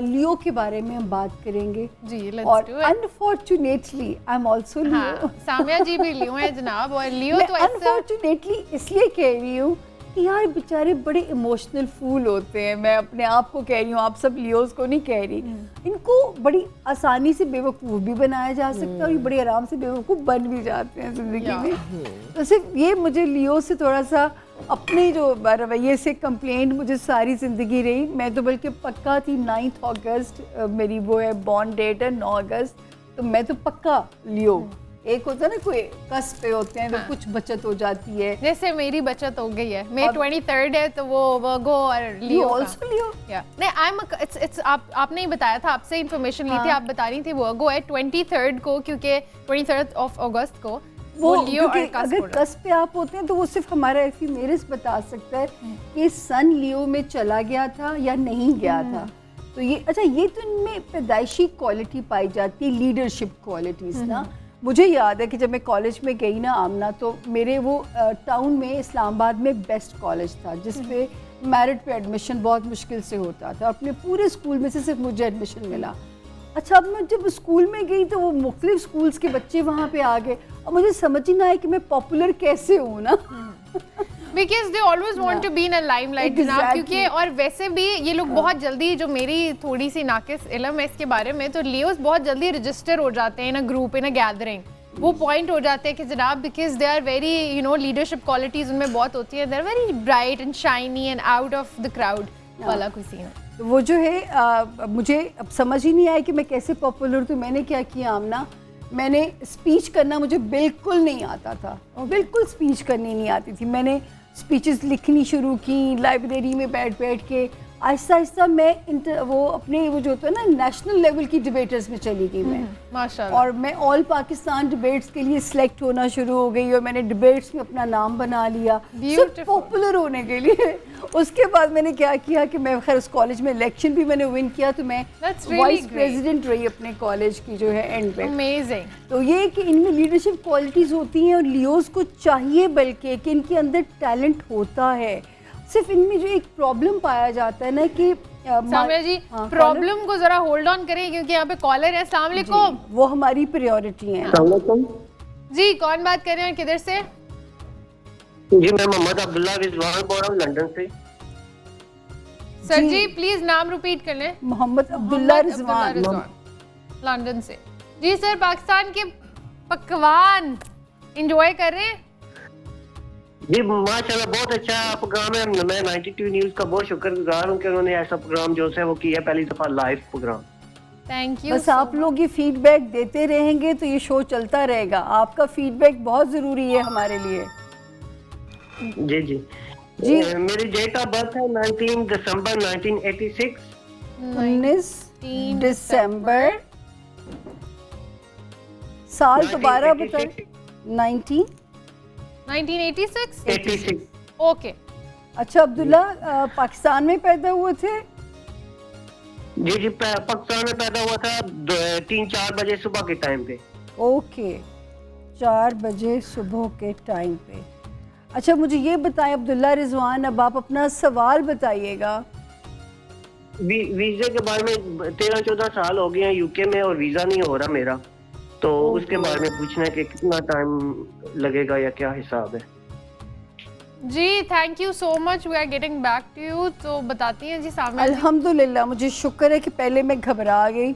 लियो के बारे में हम बात करेंगे। जी और let's do it. Unfortunately I am also Leo. हाँ, सामिया जी भी लियो है जनाब। और लियो तो ऐसा अनफॉर्चुनेटली इसलिए कह रही हूँ कि यार बेचारे बड़े इमोशनल फूल होते हैं। मैं अपने आप को कह रही हूँ, आप सब लियोज को नहीं कह रही। इनको बड़ी आसानी से बेवकूफ़ भी बनाया जा सकता है और ये बड़े आराम से बेवकूफ़ बन भी जाते हैं ज़िंदगी में। तो सिर्फ ये मुझे लियो से थोड़ा सा अपने जो रवैये से कंप्लेंट मुझे सारी ज़िंदगी रही। मैं तो बल्कि पक्का थी 9 अगस्त मेरी वो है बॉर्न डेट है, 9 अगस्त, तो मैं तो पक्का लियो। एक होता है ना कोई कस्प पे होते हैं तो कुछ बचत हो जाती है। जैसे मेरी बचत हो गई है, मैं 23rd है तो वो वर्गो और लियो ऑल्सो लियो। नहीं आई एम इट्स आपने ही बताया था, आपसे इन्फॉर्मेशन ली थी, आप बता रही थी वर्गो है 23rd को, क्योंकि 23rd ऑफ अगस्त को वो लियो और अगर कस्प पे आप होते हैं तो वो सिर्फ हमारा एफिमेरिस बता सकता है कि सन लियो में चला गया था या नहीं गया था। तो ये अच्छा, ये तो इनमें पैदाइशी क्वालिटी पाई जाती है, लीडरशिप क्वालिटीज़ ना। मुझे याद है कि जब मैं कॉलेज में गई ना आमना, तो मेरे वो टाउन में इस्लामाबाद में बेस्ट कॉलेज था जिसपे मेरिट पे एडमिशन बहुत मुश्किल से होता था। अपने पूरे स्कूल में से सिर्फ मुझे एडमिशन मिला। अच्छा, अब मैं जब स्कूल में गई तो वो मुख्तलिफ स्कूल्स के बच्चे वहाँ पे आ गए और मुझे समझ ही ना आया कि मैं पॉपुलर कैसे हूँ ना। Because they always want to be in a limelight जनाब। क्योंकि और वैसे भी ये लोग बहुत जल्दी, जो मेरी थोड़ी सी नाकिस इल्म है इसके बारे में, तो लियोस बहुत जल्दी रजिस्टर हो जाते हैं in a group, in a gathering. वो पॉइंट हो जाते हैं कि जनाब because they are very you know leadership qualities उनमें बहुत होती है, they are very bright and shiny and out of the crowd वाला कोई सीन है। तो वो जो है मुझे अब समझ ही नहीं आया कि मैं कैसे पॉपुलर। तो मैंने क्या किया आमना, मैंने स्पीच करना मुझे बिल्कुल नहीं आता था, बिल्कुल स्पीच करनी नहीं आती थी। मैंने स्पीचेस लिखनी शुरू की लाइब्रेरी में बैठ बैठ के आहिस्ता आहिस्ता मैं वो अपने वो जो होता है ना नेशनल लेवल की डिबेटर्स में चली गई मैं, माशाल्लाह। और मैं ऑल पाकिस्तान डिबेट्स के लिए सिलेक्ट होना शुरू हो गई और मैंने डिबेट्स में अपना नाम बना लिया सिर्फ पॉपुलर होने के लिए। उसके बाद मैंने क्या किया कि मैं खैर उस कॉलेज में इलेक्शन भी मैंने विन किया, तो मैं वाइस प्रेसिडेंट रही अपने कॉलेज की जो है एंड में। अमेजिंग। तो ये कि इनमें लीडरशिप क्वालिटीज़ होती हैं और लियोज़ को चाहिए बल्कि कि इनके अंदर टैलेंट होता है। सिर्फ इनमें जो एक प्रॉब्लम पाया जाता है ना कि सामिया जी प्रॉब्लम को जरा होल्ड ऑन करें क्योंकि यहाँ पे कॉलर है। अस्सलाम वालेकुम। वो हमारी प्रायोरिटी है। जी कौन बात कर रहे हैं, किधर से? जी मैं मोहम्मद अब्दुल्ला रिजवान बोल रहा हूँ लंदन से। सर जी प्लीज नाम रिपीट कर लें। मोहम्मद अब्दुल्ला रिजवान लंदन से। जी सर, पाकिस्तान के पकवान एंजॉय कर रहे हैं? जी माशाल्लाह बहुत अच्छा प्रोग्राम है। मैं 92 न्यूज़ का बहुत शुक्रगुजार हूँ कि उन्होंने ऐसा प्रोग्राम जो है वो किया, पहली दफा लाइव प्रोग्राम। Thank you. बस आप लोग ये फीडबैक देते रहेंगे तो ये शो चलता रहेगा। आपका फीडबैक बहुत ज़रूरी है हमारे लिए। जी जी जी मेरी डेट ऑफ बर्थ है 19 दिसंबर 1986। 19 दिसंबर, साल दोबारा बताएं। 1986। ओके। अच्छा अब्दुल्ला पाकिस्तान में पैदा हुए थे? जी जी पाकिस्तान में पैदा हुआ था 3-4 बजे सुबह के टाइम पे। ओके, 4 बजे सुबह के टाइम पे। अच्छा मुझे ये बताएं अब्दुल्ला रिजवान, अब आप अपना सवाल बताइएगा। वीज़े के बारे में 13-14 साल हो गए हैं यूके में और वीज़ा नहीं हो रहा मेरा, तो उसके बारे में पूछना है कि कितना टाइम लगेगा या क्या हिसाब है। जी thank you so much, we are getting back to you. तो बताती हैं जी सामने। अल्हम्दुलिल्लाह, मुझे शुक्र है कि पहले मैं घबरा गई,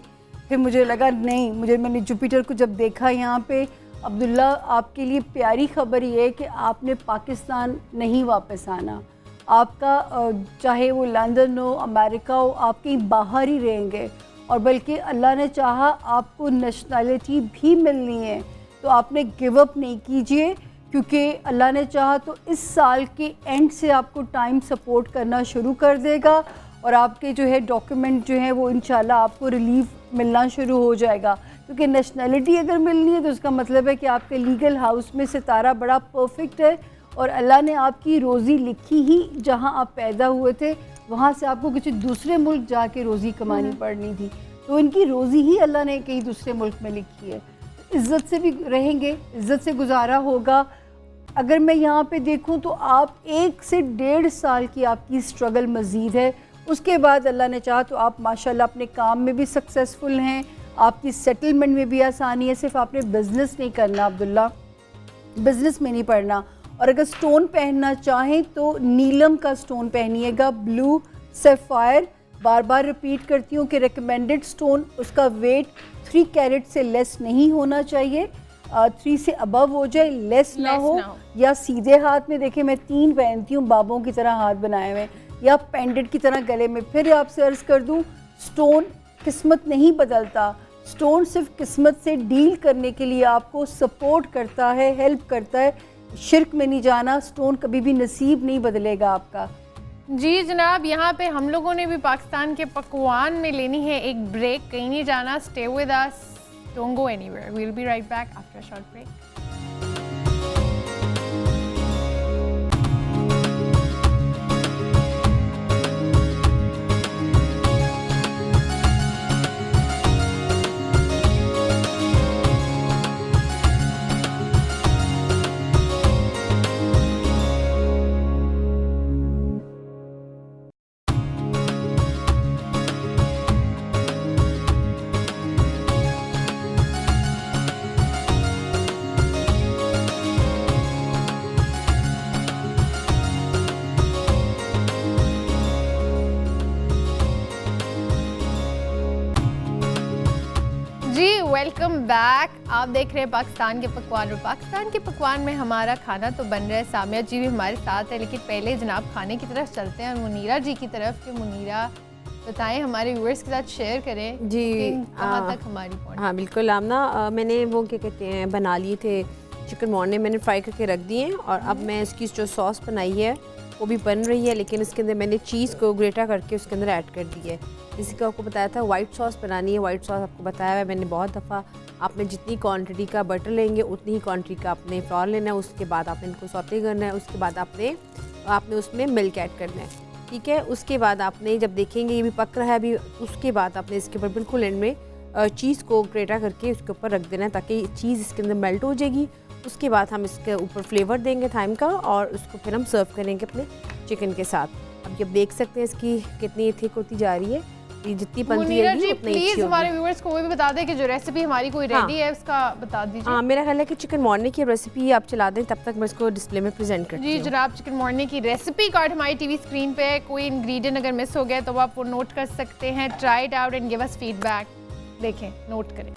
फिर मुझे लगा नहीं, मैंने जुपिटर को जब देखा यहाँ पे। अब्दुल्ला आपके लिए प्यारी खबर ये है कि आपने पाकिस्तान नहीं वापस आना। आपका चाहे वो लंदन हो, अमेरिका हो, आप कहीं बाहर ही रहेंगे, और बल्कि अल्लाह ने चाहा आपको नेशनैलिटी भी मिलनी है। तो आपने गिव अप नहीं कीजिए, क्योंकि अल्लाह ने चाहा तो इस साल के एंड से आपको टाइम सपोर्ट करना शुरू कर देगा और आपके जो है डॉक्यूमेंट जो है वो इंशाल्लाह आपको रिलीफ मिलना शुरू हो जाएगा। क्योंकि नेशनैलिटी अगर मिलनी है तो उसका मतलब है कि आपके लीगल हाउस में सितारा बड़ा परफेक्ट है और अल्लाह ने आपकी रोज़ी लिखी ही जहाँ आप पैदा हुए थे, वहाँ से आपको किसी दूसरे मुल्क जाके रोज़ी कमानी पड़नी थी, तो इनकी रोज़ी ही अल्लाह ने कहीं दूसरे मुल्क में लिखी है। इज़्ज़त से भी रहेंगे, इज़्ज़त से गुजारा होगा। अगर मैं यहाँ पे देखूँ तो आप 1 से 1.5 साल की आपकी स्ट्रगल मज़ीद है। उसके बाद अल्लाह ने चाहा तो आप माशाल्लाह अपने काम में भी सक्सेसफुल हैं, आपकी सेटलमेंट में भी आसानी है। सिर्फ आपने बिज़नेस नहीं करना अब्दुल्ला, बिज़नेस में नहीं पढ़ना। और अगर स्टोन पहनना चाहें तो नीलम का स्टोन पहनिएगा, ब्लू सैफायर। बार बार रिपीट करती हूँ कि रिकमेंडेड स्टोन, उसका वेट 3 कैरेट से लेस नहीं होना चाहिए, 3 से अबव हो जाए, लेस ना हो। या सीधे हाथ में, देखें मैं 3 पहनती हूँ बाबों की तरह हाथ बनाए हुए, या पेंडेंट की तरह गले में। फिर आपसे अर्ज़ कर दूँ, स्टोन किस्मत नहीं बदलता, स्टोन सिर्फ किस्मत से डील करने के लिए आपको सपोर्ट करता है, हेल्प करता है। शिर्क में नहीं जाना, स्टोन कभी भी नसीब नहीं बदलेगा आपका। जी जनाब, यहाँ पे हम लोगों ने भी पाकिस्तान के पकवान में लेनी है एक ब्रेक, कहीं नहीं जाना, stay with us, don't go anywhere, we will be right back after a short break. Welcome back. आप देख रहे हैं पाकिस्तान के पकवान, और पाकिस्तान के पकवान में हमारा खाना तो बन रहा है। सामिया जी भी हमारे साथ है, लेकिन पहले जनाब खाने की तरफ चलते हैं मुनीरा जी की तरफ। कि मुनीरा बताएं, हमारे व्यूअर्स के साथ शेयर करें जी कहाँ तक हमारी पहुंच। हाँ बिल्कुल आमना, मैंने वो क्या कहते हैं बना लिए थे चिकन मॉर्ने, मैंने फ्राई करके रख दिए हैं, और अब मैं इसकी जो सॉस बनाई है वो भी बन रही है, लेकिन उसके अंदर मैंने चीज़ को ग्रेटा करके उसके अंदर ऐड कर दी है। जैसे कि आपको बताया था वाइट सॉस बनानी है, वाइट सॉस आपको बताया है मैंने बहुत दफ़ा। आपने जितनी क्वांटिटी का बटर लेंगे उतनी ही क्वांटिटी का आपने फ्लोर लेना है, उसके बाद आपने इनको सौते करना है, उसके बाद आपने उसमें मिल्क ऐड करना है, ठीक है। उसके बाद आपने जब देखेंगे ये भी पक रहा है अभी, उसके बाद आपने इसके ऊपर बिल्कुल एंड में चीज़ को ग्रेटा करके उसके ऊपर रख देना है ताकि चीज़ इसके अंदर मेल्ट हो जाएगी। उसके बाद हम इसके ऊपर फ्लेवर देंगे थाइम का और उसको फिर हम सर्व करेंगे अपने चिकन के साथ। अब ये देख सकते हैं इसकी कितनी थिक होती जा रही है, ये जितनी बनती मुनीरा जाएगी जी उतनी अच्छी प्लीज होगी। हमारे व्यूअर्स को वो भी बता दें कि जो रेसिपी हमारी कोई रेडी है उसका बता दीजिए। हाँ, मेरा ख्याल है कि चिकन मॉर्निंग की रेसिपी आप चला दें, तब तक मैं इसको डिस्प्ले में प्रेजेंट करती जी हूँ। जनाब, चिकन मॉर्निंग की रेसिपी कार्ड हमारी टीवी स्क्रीन पे है। कोई इंग्रेडिएंट अगर मिस हो गया तो आप वो नोट कर सकते हैं। Try it out and give us feedback. देखें, नोट करें।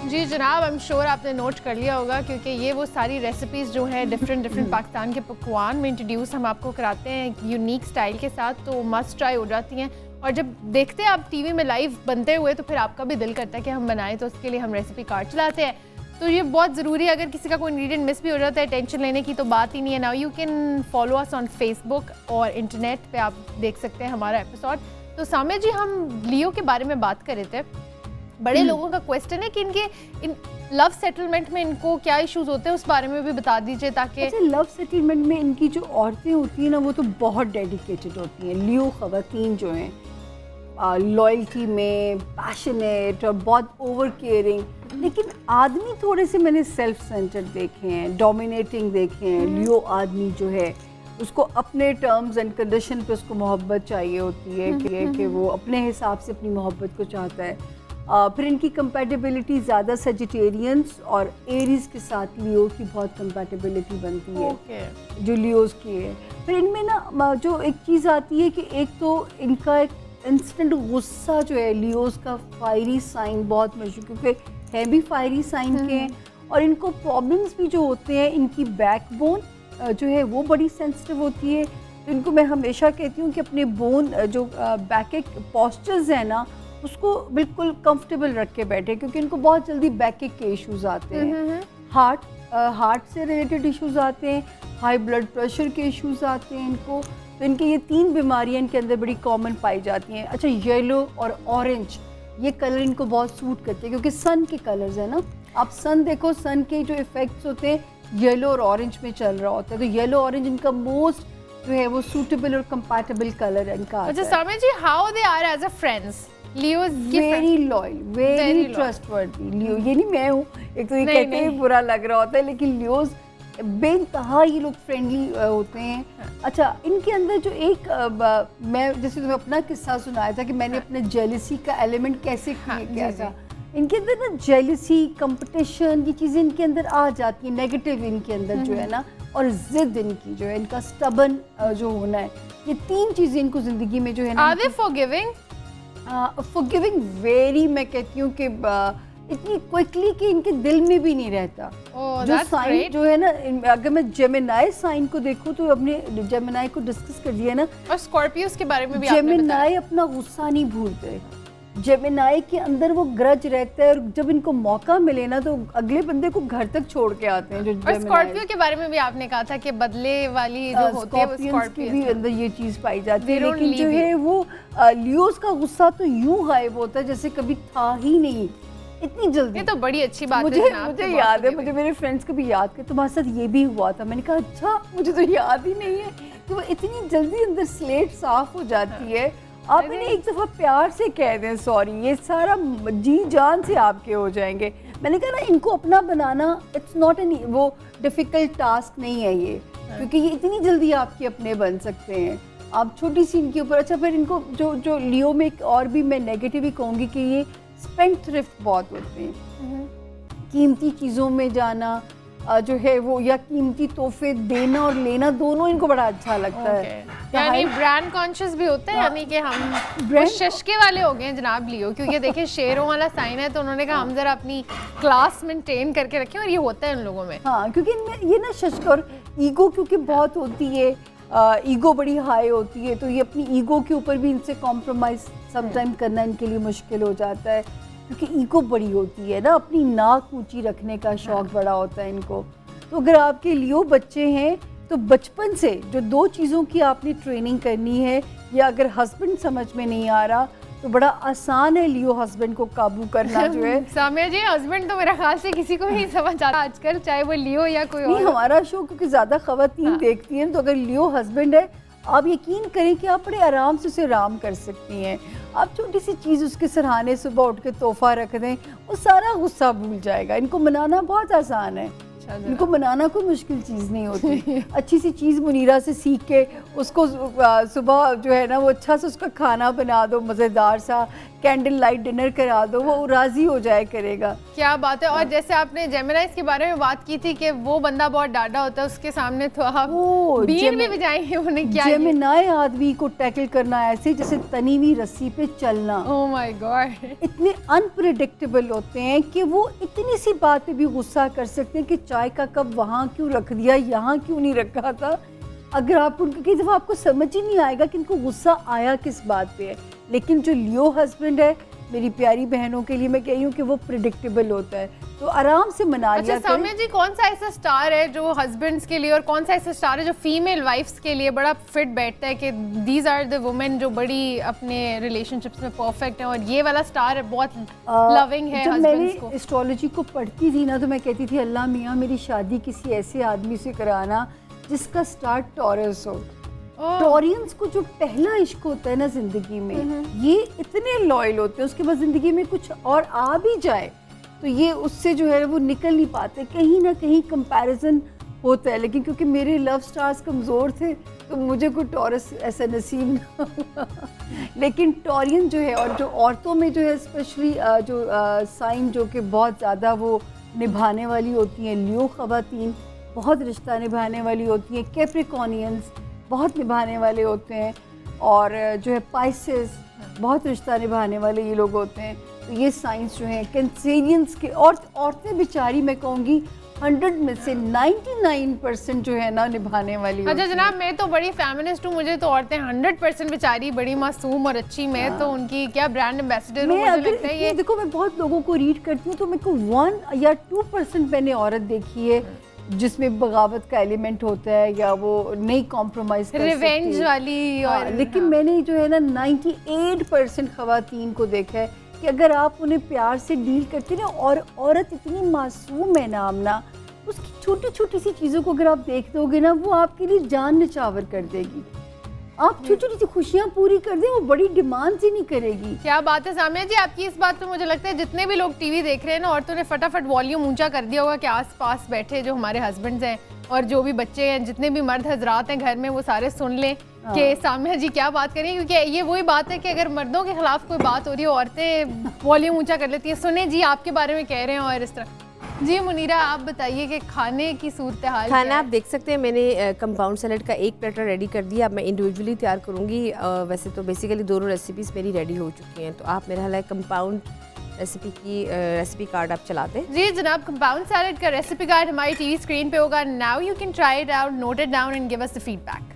जी जनाब, आई एम श्योर आपने नोट कर लिया होगा क्योंकि ये वो सारी रेसिपीज़ जो हैं डिफरेंट पाकिस्तान के पकवान में इंट्रोड्यूस हम आपको कराते हैं यूनिक स्टाइल के साथ, तो मस्ट ट्राई हो जाती हैं। और जब देखते हैं आप टीवी में लाइव बनते हुए तो फिर आपका भी दिल करता है कि हम बनाएं, तो उसके लिए हम रेसिपी कार्ड चलाते हैं। तो ये बहुत ज़रूरी है, अगर किसी का कोई इंग्रेडिएंट मिस भी हो जाता है टेंशन लेने की तो बात ही नहीं है। Now you can follow us on Facebook और इंटरनेट पे आप देख सकते हैं हमारा एपिसोड। तो सामने जी, हम लियो के बारे में बात कर रहे थे। बड़े लोगों का क्वेश्चन है कि इन लव सेटलमेंट में इनको क्या इश्यूज होते हैं, उस बारे में भी बता दीजिए ताकि। अच्छा, लव सेटलमेंट में इनकी जो औरतें होती हैं ना वो तो बहुत डेडिकेटेड होती हैं। लियो ख़वातीन जो हैं लॉयल्टी में पैशनेट और बहुत ओवर केयरिंग, लेकिन आदमी थोड़े से मैंने सेल्फ सेंटर्ड देखे हैं, डोमिनेटिंग देखे हैं। लियो आदमी जो है उसको अपने टर्म्स एंड कंडीशन पे उसको मोहब्बत चाहिए होती है कि वो अपने हिसाब से अपनी मोहब्बत को चाहता है। फिर इनकी कंपैटिबिलिटी ज़्यादा सजिटेरियंस और एरीज के साथ लियो की बहुत कंपैटिबिलिटी बनती है जो लियोज की है। फिर इनमें ना जो एक चीज़ आती है कि एक तो इनका एक इंस्टेंट गुस्सा जो है, लियोज का फायरी साइन बहुत मशहूर, क्योंकि है भी फायरी साइन के हैं। और इनको प्रॉब्लम्स भी जो होते हैं, इनकी बैकबोन जो है वो बड़ी सेंसिटिव होती है। तो इनको मैं हमेशा कहती हूँ कि अपने बोन जो बैक पॉस्चर्स है ना उसको बिल्कुल कंफर्टेबल रख के बैठे, क्योंकि इनको बहुत जल्दी बैक के इश्यूज आते हैं। हार्ट से रिलेटेड इश्यूज आते हैं, हाई ब्लड प्रेशर के इश्यूज आते हैं इनको। तो इनके ये 3 बीमारियां इनके अंदर बड़ी कॉमन पाई जाती हैं। अच्छा, येलो और ऑरेंज ये कलर इनको बहुत सूट करते हैं क्योंकि सन के कलर्स है ना। आप सन देखो, सन के जो इफेक्ट्स होते हैं येलो और ऑरेंज में चल रहा होता है, तो येलो ऑरेंज इनका मोस्ट जो है वो सूटेबल और कंपैटिबल कलर इनका। अच्छा सामने जी, how they are as a friends? Leo very loyal, very trustworthy. Leo, ये नहीं मैं हूँ, एक तो ये कहते हैं बुरा लग रहा होता है, लेकिन लियोज बेइंतहा ये लोग फ्रेंडली होते हैं। अच्छा, इनके अंदर जो एक मैं जैसे तुम्हें अपना किस्सा सुनाया था कि मैंने अपने जेलसी का एलिमेंट कैसे किया था। इनके अंदर ना जेलसी, कंपटीशन, ये चीज़ें इनके अंदर आ जाती हैं, नेगेटिव इनके अंदर जो है ना, और जिद इनकी जो है, इनका स्टबन जो होना है, ये 3 चीज़ें इनको ज़िंदगी में जो है ना। Are they forgiving? Forgiving very, मैं कहती हूँ कि इतनी क्विकली कि इनके दिल में भी नहीं रहता। जो साइन जो है ना, अगर मैं जेमिनाई साइन को देखूँ तो अपने जेमिनाई को डिस्कस कर दिया ना, और स्कॉर्पियोस के बारे में भी जेमिनाई अपना गुस्सा नहीं भूलते। जेमिनाई के अंदर वो ग्रज रहता है और जब इनको मौका मिले ना तो अगले बंदे को घर तक छोड़ के आते हैं। जो स्कॉर्पियो के बारे में भी आपने कहा था कि बदले वाली जो होती है वो स्कॉर्पियो भी अंदर ये चीज पाई जाती है, लेकिन जो है वो लियोस का गुस्सा तो यूं गायब होता है जैसे कभी था ही नहीं, इतनी जल्दी। ये तो बड़ी अच्छी बात है। मुझे याद है, मुझे मेरे फ्रेंड्स को भी याद कि तुम्हारे साथ ये भी हुआ था। मैंने कहा अच्छा, मुझे तो याद ही नहीं है कि वो इतनी जल्दी अंदर स्लेट साफ हो जाती है। आप इन्हें एक दफ़ा प्यार से कह दें सॉरी, ये सारा जी जान से आपके हो जाएंगे। मैंने कहा ना, इनको अपना बनाना इट्स नॉट एन वो डिफ़िकल्ट टास्क नहीं है ये, क्योंकि ये इतनी जल्दी आपके अपने बन सकते हैं। आप छोटी सी इनके ऊपर। अच्छा, फिर इनको जो लियो में एक और भी मैं नेगेटिव ही कहूँगी कि ये स्पेंड थ्रिफ्ट बहुत होते हैं, कीमती चीज़ों में जाना, जो है वो, या कीमती तोहफे देना और लेना दोनों इनको बड़ा अच्छा लगता है। यानी ब्रांड कॉन्शियस भी होते हैं, यानी कि हम ब्रांड शशके वाले हो गए हैं जनाब लियो, क्योंकि देखिए शेरों वाला साइन है तो उन्होंने कहा हम जरा अपनी क्लास मेंटेन करके रखें, और ये होता है उन लोगों में। हाँ, क्योंकि इनमें ये ना शशक और ईगो क्योंकि बहुत होती है, ईगो बड़ी हाई होती है, तो ये अपनी ईगो के ऊपर भी इनसे कॉम्प्रोमाइज़ समटाइम करना इनके लिए मुश्किल हो जाता है, क्योंकि ईगो बड़ी होती है ना, अपनी नाक ऊंची रखने का शौक बड़ा होता है इनको। तो अगर आपके लियो बच्चे हैं तो बचपन से जो 2 चीज़ों की आपने ट्रेनिंग करनी है, या अगर हस्बैंड समझ में नहीं आ रहा तो बड़ा आसान है लियो हस्बैंड को काबू करना जो है। सामिया जी, हस्बैंड तो मेरा ख्याल से किसी को भी नहीं समझ आता आजकल, चाहे वो लियो या कोई नहीं, और। हमारा शो क्योंकि ज़्यादा ख़वातीन देखती हैं, तो अगर लियो हस्बैंड है, आप यकीन करें कि आप बड़े आराम से उसे आराम कर सकती हैं। आप छोटी सी चीज़ उसके सराहने सुबह उठ के तोहफा रख दें, वो सारा गुस्सा भूल जाएगा। इनको मनाना बहुत आसान है, इनको मनाना कोई मुश्किल चीज़ नहीं होती। अच्छी सी चीज़ मुनीरा से सीख के उसको सुबह जो है ना वो अच्छा सा उसका खाना बना दो, मज़ेदार सा कैंडल लाइट डिनर करा दो, वो राज़ी हो जाए करेगा। क्या बात है। और जैसे आपने जेमिनाइज के बारे में बात की थी कि वो बंदा बहुत डाढ़ा होता है, उसके सामने तो आप बीन भी बजाएंगे, उन्हें क्या जेमिनाई आदमी को टैकल करना ऐसे जैसे तनी हुई रस्सी पे चलना। ओह माय गॉड, इतने अनप्रेडिक्टेबल होते हैं कि वो इतनी सी बात पे भी गुस्सा कर सकते हैं कि चाय का कप वहाँ क्यों रख दिया, यहाँ क्यों नहीं रखा था। अगर आप उनकी कई दफ़ा आपको समझ ही नहीं आएगा कि इनको गुस्सा आया किस बात पे है। लेकिन जो लियो हस्बैंड है, मेरी प्यारी बहनों के लिए मैं कह रही हूँ कि वो प्रिडिक्टेबल होता है, तो आराम से मना लिया अच्छा सामिया जी, कौन सा ऐसा स्टार है जो हस्बैंड्स के लिए, और कौन सा ऐसा स्टार है जो फीमेल वाइफ्स के लिए बड़ा फिट बैठता है कि दीज आर द वुमेन जो बड़ी अपने रिलेशनशिप्स में परफेक्ट है, और ये वाला स्टार बहुत लविंग है जब हस्बैंड्स को? मैंने एस्ट्रोलॉजी को पढ़ती थी ना, तो मैं कहती थी अल्लाह मियाँ मेरी शादी किसी ऐसे आदमी से कराना जिसका स्टार टॉरस हो। टॉरियंस को जो पहला इश्क होता है ना जिंदगी में, ये इतने लॉयल होते हैं, उसके बाद जिंदगी में कुछ और आ भी जाए तो ये उससे जो है वो निकल नहीं पाते, कहीं ना कहीं कंपैरिजन होता है। लेकिन क्योंकि मेरे लव स्टार्स कमज़ोर थे तो मुझे कोई टॉरस ऐसा नसीब ना हुआ। लेकिन टॉरियन जो है, और जो औरतों में जो है स्पेशली जो साइन जो कि बहुत ज़्यादा वो निभाने वाली होती हैं, लियो ख़वातीन बहुत रिश्ता निभाने वाली होती हैं, कैप्रिकॉनियंस बहुत निभाने वाले होते हैं, और जो है पाइसेस बहुत रिश्ता निभाने वाले ये लोग होते हैं। तो ये साइंस जो हैं कैंसेरियंस के, और औरतें बेचारी मैं कहूँगी 100 में से 99% जो है ना निभाने वाली। अच्छा जनाब, मैं तो बड़ी फेमिनिस्ट हूँ, मुझे तो औरतें 100% बेचारी बड़ी मासूम और अच्छी, मैं तो उनकी क्या ब्रांड एम्बेसडर हूँ। मुझे लगता है ये देखो, मैं बहुत लोगों को रीड करती हूँ तो मेरे को 1 या 2% मैंने औरत देखी है जिसमें बगावत का एलिमेंट होता है, या वो नहीं कॉम्प्रोमाइज कर सकती, रिवेंज वाली। और लेकिन मैंने जो है ना 98% ख़वातीन को देखा है कि अगर आप उन्हें प्यार से डील करते ना, और औरत इतनी मासूम है ना आमना, उसकी छोटी छोटी सी चीज़ों को अगर आप देख दोगे ना, वो आपके लिए जान निछावर कर देगी। आप छोटी छोटी सी खुशियाँ पूरी कर दें, वो बड़ी डिमांड ही नहीं करेगी। क्या बात है सामिया जी, आपकी इस बात पे मुझे लगता है जितने भी लोग टीवी देख रहे हैं ना, औरतों ने फटाफट वॉल्यूम ऊंचा कर दिया होगा कि आस-पास बैठे जो हमारे हस्बैंड्स हैं और जो भी बच्चे हैं, जितने भी मर्द हजरात हैं घर में, वो सारे सुन लें कि सामिया जी क्या बात करें। क्योंकि ये वही बात है कि अगर मर्दों के खिलाफ कोई बात हो रही है, औरतें वॉल्यूम ऊंचा कर लेती है, सुने जी आपके बारे में कह रहे हैं और इस तरह। जी मुनीरा, आप बताइए कि खाने की सूरत हाल। खाना आप देख सकते हैं, मैंने कंपाउंड सैलेड का एक प्लेटर रेडी कर दिया। अब मैं इंडिविजुअली तैयार करूँगी। वैसे तो बेसिकली दोनों रेसिपीज़ मेरी रेडी हो चुकी हैं, तो आप मेरा हाल है कंपाउंड रेसिपी की रेसिपी कार्ड आप चला दें। जी जनाब, कंपाउंड सैलेड का रेसिपी कार्ड हमारी टीवी स्क्रीन पे होगा। Now you can try it out, note it down and give us the feedback.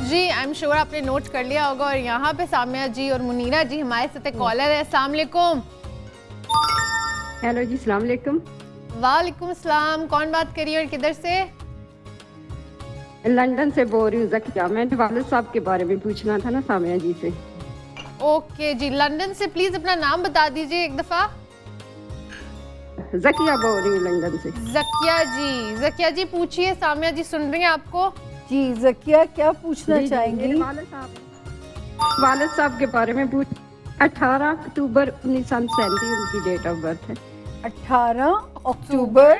जी आई एम श्योर आपने नोट कर लिया होगा। और यहाँ पे सामिया जी और मुनीरा जी हमारे साथ कॉलर है। अस्सलाम वालेकुम। हेलो जी, अस्सलाम वालेकुम। वालेकुम अस्सलाम। कौन बात कर रही है और किधर से? लंदन से बोल रही हूँ ज़किया। मैंने वालिद साहब के बारे में पूछना था ना सामिया जी से। ओके जी, लंदन से प्लीज अपना नाम बता दीजिए एक दफा। ज़किया बोल रही हूँ लंदन से। ज़किया जी, ज़किया जी पूछिए, सामिया जी सुन रही हैं आपको। जी ज़किया, क्या पूछना चाहेंगी? वालिद साहब के बारे में पूछ। 18 अक्टूबर 1937 उनकी डेट ऑफ बर्थ है। 18 अक्टूबर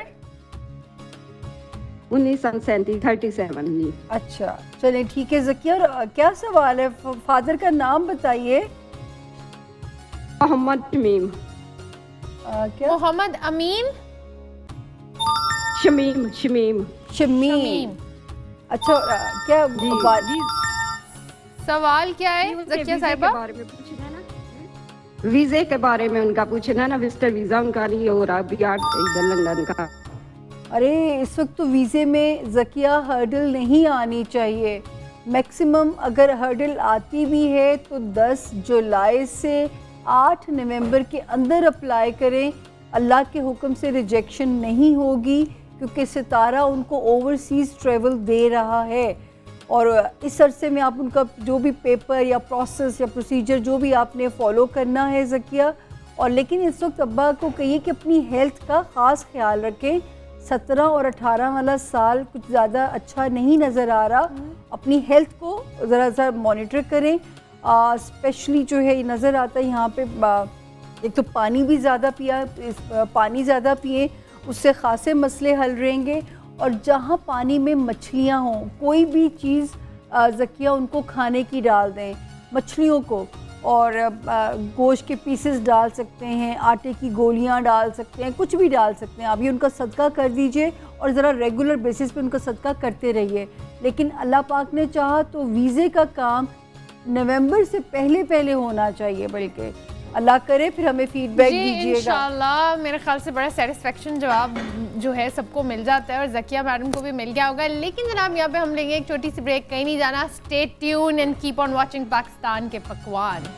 1937 37 जी। अच्छा चलें ठीक है ज़किया। और क्या सवाल है? फादर का नाम बताइए। मोहम्मद शमीम। क्या? मोहम्मद अमीन शमीम शमीम। शमीम। अच्छा क्या जी बात? जी। सवाल क्या है उनके ज़किया वीज़े साहिबा? के बारे में पूछना है ना, वीजे के बारे में उनका पूछना है ना, विजिटर वीजा उनका नहीं हो रहा अभी इधर लंदन का। अरे इस वक्त तो वीज़े में ज़किया हर्डल नहीं आनी चाहिए। मैक्सिमम अगर हर्डल आती भी है तो 10 जुलाई से 8 नवंबर के अंदर अप्लाई करें। अल्लाह के हुक्म से रिजेक्शन नहीं होगी क्योंकि सितारा उनको ओवरसीज़ ट्रेवल दे रहा है और इस अरसे में आप उनका जो भी पेपर या प्रोसेस या प्रोसीजर जो भी आपने फॉलो करना है ज़किया। और लेकिन इस वक्त अब्बा को कहिए कि अपनी हेल्थ का ख़ास ख्याल रखें। 17 और 18 वाला साल कुछ ज़्यादा अच्छा नहीं नज़र आ रहा। अपनी हेल्थ को ज़रा मॉनिटर करें। स्पेशली जो है नज़र आता है यहाँ पे एक तो पानी भी ज़्यादा पानी ज़्यादा पिए, उससे ख़ासे मसले हल रहेंगे। और जहाँ पानी में मछलियाँ हों कोई भी चीज़ ज़किया उनको खाने की डाल दें, मछलियों को। और गोश्त के पीसेस डाल सकते हैं, आटे की गोलियां डाल सकते हैं, कुछ भी डाल सकते हैं। अभी उनका सदका कर दीजिए और ज़रा रेगुलर बेसिस पे उनका सदका करते रहिए। लेकिन अल्लाह पाक ने चाहा तो वीज़े का काम नवंबर से पहले होना चाहिए, बल्कि अल्लाह करे। फिर हमें फीडबैक दीजिएगा इंशाल्लाह। मेरे ख्याल से बड़ा सेटिस्फेक्शन जवाब जो है सबको मिल जाता है और ज़किया मैडम को भी मिल गया होगा। लेकिन जनाब यहाँ पे हम लेंगे एक छोटी सी ब्रेक, कहीं नहीं जाना। Stay tune and keep on watching Pakistan के पकवान।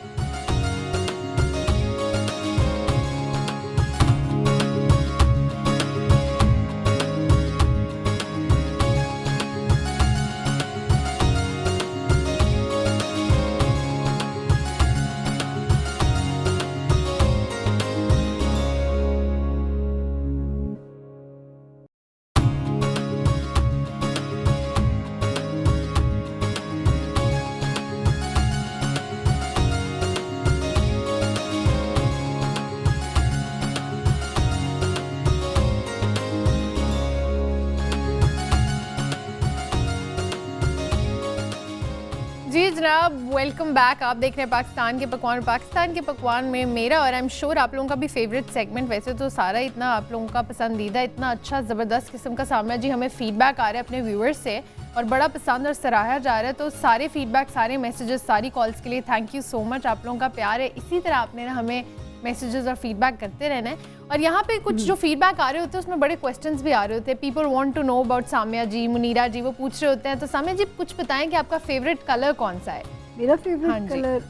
जी जनाब, वेलकम बैक। आप देख रहे हैं पाकिस्तान के पकवान। पाकिस्तान के पकवान में मेरा और आई एम श्योर आप लोगों का भी फेवरेट सेगमेंट, वैसे तो सारा इतना आप लोगों का पसंदीदा, इतना अच्छा ज़बरदस्त किस्म का सामना जी हमें फीडबैक आ रहा है अपने व्यूअर्स से और बड़ा पसंद और सराहा जा रहा है। तो सारे फीडबैक, सारे मैसेजेस, सारी कॉल्स के लिए थैंक यू सो मच। आप लोगों का प्यार है, इसी तरह आपने ना हमें मैसेजेस और फीडबैक करते रहना है। और यहाँ पे कुछ जो फीडबैक आ रहे होते हैं उसमें बड़े क्वेश्चंस भी आ रहे होते हैं। People want to know about Samia ji, Munira ji, वो पूछ रहे होते हैं। तो सामिया जी कुछ बताएं कि आपका फेवरेट कलर कौन सा है? मेरा फेवरेट कलर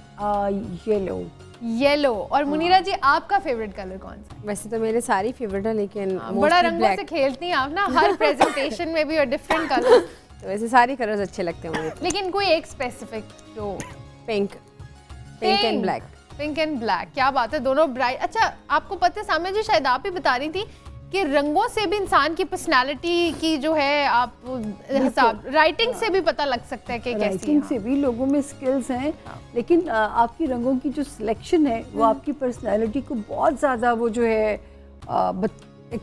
येलो। और मुनीरा जी आपका फेवरेट कलर कौन सा है? वैसे तो मेरे सारे फेवरेट है लेकिन बड़ा रंगों से खेलती हैं आप ना, हर प्रेजेंटेशन में भी और डिफरेंट कलर। तो वैसे सारे कलर्स अच्छे लगते हैं मुझे। लेकिन कोई एक स्पेसिफिक जो? Pink and black. Pink and black, क्या बात है, दोनों ब्राइट। अच्छा आपको पता है सामिया जी, शायद आप ही बता रही थी कि रंगों से भी इंसान की पर्सनालिटी की जो है आप हिसाब, राइटिंग से भी पता लग सकता है कि कैसी है। राइटिंग से भी लोगों में स्किल्स हैं, लेकिन आपकी रंगों की जो सिलेक्शन है वो आपकी पर्सनालिटी को बहुत ज़्यादा वो जो है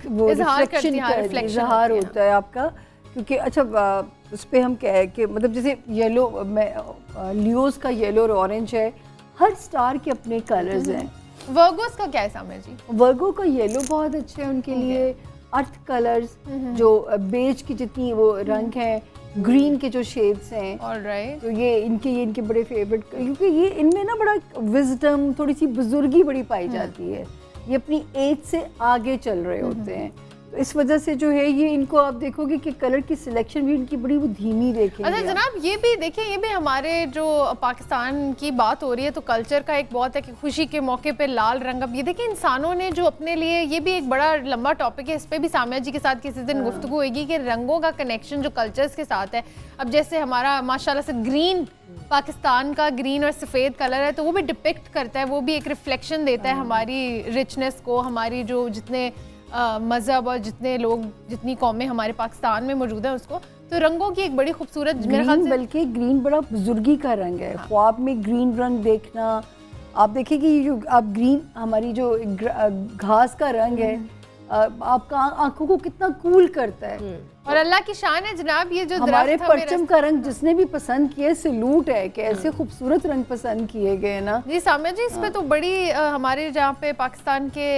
वो इजहार होता है आपका। क्योंकि अच्छा उस पर हम कह के मतलब जैसे येलो में लियोस का येलो और ऑरेंज है, हर स्टार के अपने कलर्स हैं। वर्गोस का क्या है सामिया जी? वर्गो का येलो बहुत अच्छे हैं उनके लिए। अर्थ कलर्स जो बेज की जितनी वो रंग है, ग्रीन के जो शेड्स हैं, ऑलराइट, तो ये इनके बड़े फेवरेट, क्योंकि ये इनमें ना बड़ा विजडम, थोड़ी सी बुजुर्गी बड़ी पाई जाती है। ये अपनी एज से आगे चल रहे होते हैं, तो इस वजह से जो है ये इनको आप देखोगे कि कलर की सिलेक्शन भी इनकी बड़ी धीमी देखेंगे। अच्छा जनाब, ये भी देखिए, ये भी हमारे जो पाकिस्तान की बात हो रही है तो कल्चर का एक बहुत है कि खुशी के मौके पे लाल रंग। अब ये देखिए इंसानों ने जो अपने लिए, ये भी एक बड़ा लंबा टॉपिक है, इस पे भी सामिया जी के साथ किसी दिन गुफ्तगू होगी कि रंगों का कनेक्शन जो कल्चर्स के साथ है। अब जैसे हमारा माशाल्लाह से ग्रीन, पाकिस्तान का ग्रीन और सफ़ेद कलर है, तो वो भी डिपिक्ट करता है, वो भी एक रिफ्लेक्शन देता है हमारी रिचनेस को, हमारी जो जितने मज़हब और जितने लोग, जितनी कौमें हमारे पाकिस्तान में मौजूद हैं उसको। तो रंगों की एक बड़ी खूबसूरत, मेरे ख्याल से बल्कि ग्रीन बड़ा बुजुर्गी का रंग है। ख्वाब में ग्रीन रंग देखना, आप देखिए कि ये जो आप ग्रीन हमारी जो घास का रंग है आपका आंखों को कितना कूल करता है। और अल्लाह की शान है जनाब, ये जो हमारे दरख्त हमें परचम का रंग जिसने भी पसंद किए सलूट है कि ऐसे खूबसूरत रंग पसंद किए गए ना। जी सामिया जी, इस पे तो बड़ी हमारे जहाँ पे पाकिस्तान के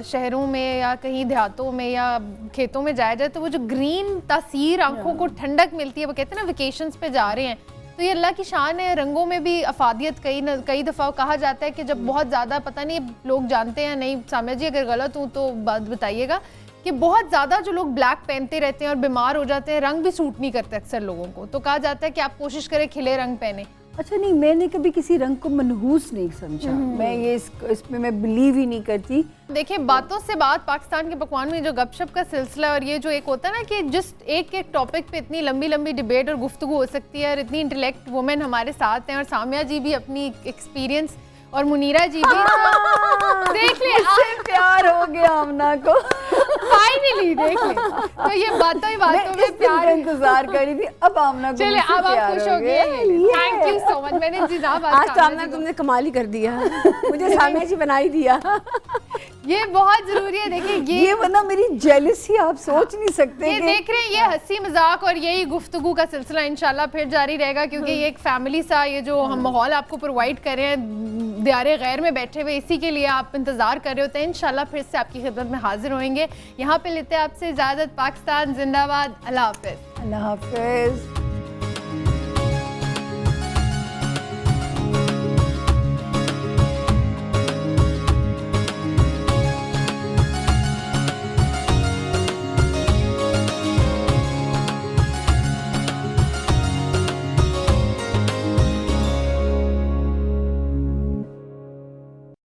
शहरों में या कहीं देहातों में या खेतों में जाया जाए तो वो जो ग्रीन तासीर आंखों को ठंडक मिलती है, वो कहते हैं ना वेकेशंस पे जा रहे हैं, तो ये अल्लाह की शान है। रंगों में भी अफादियत कई दफ़ा कहा जाता है कि जब बहुत ज़्यादा, पता नहीं लोग जानते हैं नहीं, सामिया जी अगर गलत हूँ तो बात बताइएगा, कि बहुत ज़्यादा जो लोग ब्लैक पहनते रहते हैं और बीमार हो जाते हैं, रंग भी सूट नहीं करते अक्सर लोगों को, तो कहा जाता है कि आप कोशिश करें खिले रंग पहने। अच्छा नहीं, मैंने कभी किसी रंग को मनहूस नहीं समझा, मैं ये इसमें मैं बिलीव ही नहीं करती। देखिए बातों से बात, पाकिस्तान के पकवान में जो गपशप का सिलसिला और ये जो एक होता है ना कि जिस एक टॉपिक पे इतनी लंबी लंबी डिबेट और गुफ्तगू हो सकती है, और इतनी इंटेलेक्ट वुमेन हमारे साथ हैं, और सामिया जी भी अपनी एक्सपीरियंस और मुनीरा जी भी, देख ले प्यार हो गया आमना को फाइनली, देख ले, तो ये बातों ही बातों में प्यार इंतजार कर रही थी, अब आमना को चले अब आप खुश हो गए। Thank you so much. मैंने जी साहब आज तो आमना तुमने कमाल ही कर दिया, मुझे सामिया जी बना ही दिया। ये बहुत जरूरी है। देखिए ये वरना मेरी जेलसी आप सोच नहीं सकते। ये देख रहे हैं, ये हंसी मजाक और यही गुफ्तगू का सिलसिला इंशाल्लाह फिर जारी रहेगा, क्योंकि ये एक फैमिली सा ये जो हम माहौल आपको प्रोवाइड कर रहे हैं दियारे गैर में बैठे हुए, इसी के लिए आप इंतजार कर रहे होते हैं। इंशाल्लाह फिर से आपकी खिदमत में हाजिर होंगे। यहाँ पे लेते हैं आपसे इजाजत। पाकिस्तान जिंदाबाद। अल्लाह हाफिज। अल्लाह हाफिज।